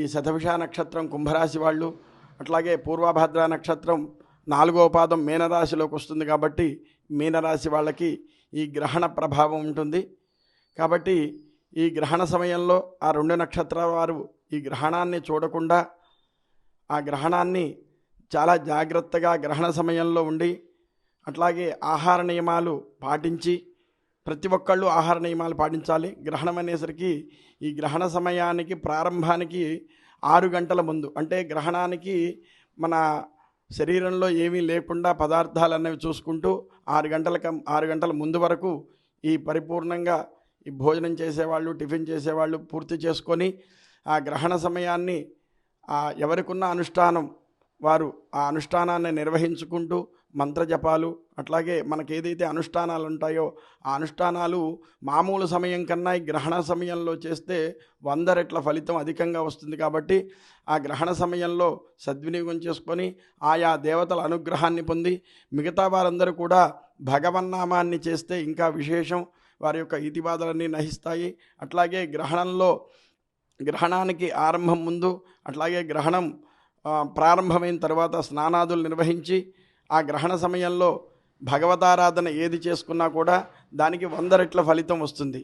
ఈ శతభిష నక్షత్రం కుంభరాశి వాళ్ళు, అట్లాగే పూర్వభద్ర నక్షత్రం 4వ పాదం మీనరాశిలోకి వస్తుంది కాబట్టి మీనరాశి వాళ్ళకి ఈ గ్రహణ ప్రభావం ఉంటుంది. కాబట్టి ఈ గ్రహణ సమయంలో ఆ 2 నక్షత్రాల వారు ఈ గ్రహణాన్ని చూడకుండా ఆ గ్రహణాన్ని చాలా జాగ్రత్తగా గ్రహణ సమయంలో ఉండి, అట్లాగే ఆహార నియమాలు పాటించి, ప్రతి ఒక్కళ్ళు ఆహార నియమాలు పాటించాలి. గ్రహణం అనేసరికి ఈ గ్రహణ సమయానికి ప్రారంభానికి 6 గంటల ముందు, అంటే గ్రహణానికి మన శరీరంలో ఏమీ లేకుండా పదార్థాలు అనేవి చూసుకుంటూ 6 గంటల ముందు వరకు ఈ పరిపూర్ణంగా ఈ భోజనం చేసేవాళ్ళు, టిఫిన్ చేసేవాళ్ళు పూర్తి చేసుకొని ఆ గ్రహణ సమయాన్ని ఎవరికున్న అనుష్ఠానం వారు ఆ అనుష్ఠానాన్ని నిర్వహించుకుంటూ మంత్రజపాలు, అట్లాగే మనకేదైతే అనుష్ఠానాలు ఉంటాయో ఆ అనుష్ఠానాలు మామూలు సమయం కన్నా ఈ గ్రహణ సమయంలో చేస్తే 100 రెట్ల ఫలితం అధికంగా వస్తుంది. కాబట్టి ఆ గ్రహణ సమయంలో సద్వినియోగం చేసుకొని ఆయా దేవతల అనుగ్రహాన్ని పొంది మిగతా వారందరూ కూడా భగవన్నామాన్ని చేస్తే ఇంకా విశేషం. వారి యొక్క ఇతిబాధలన్నీ నశిస్తాయి. అట్లాగే గ్రహణానికి ఆరంభం ముందు, అట్లాగే గ్రహణం ప్రారంభమైన తర్వాత స్నానాదులు నిర్వహించి ఆ గ్రహణ సమయంలో భగవతారాధన ఏది చేసుకున్నా కూడా దానికి 100 రెట్ల ఫలితం వస్తుంది.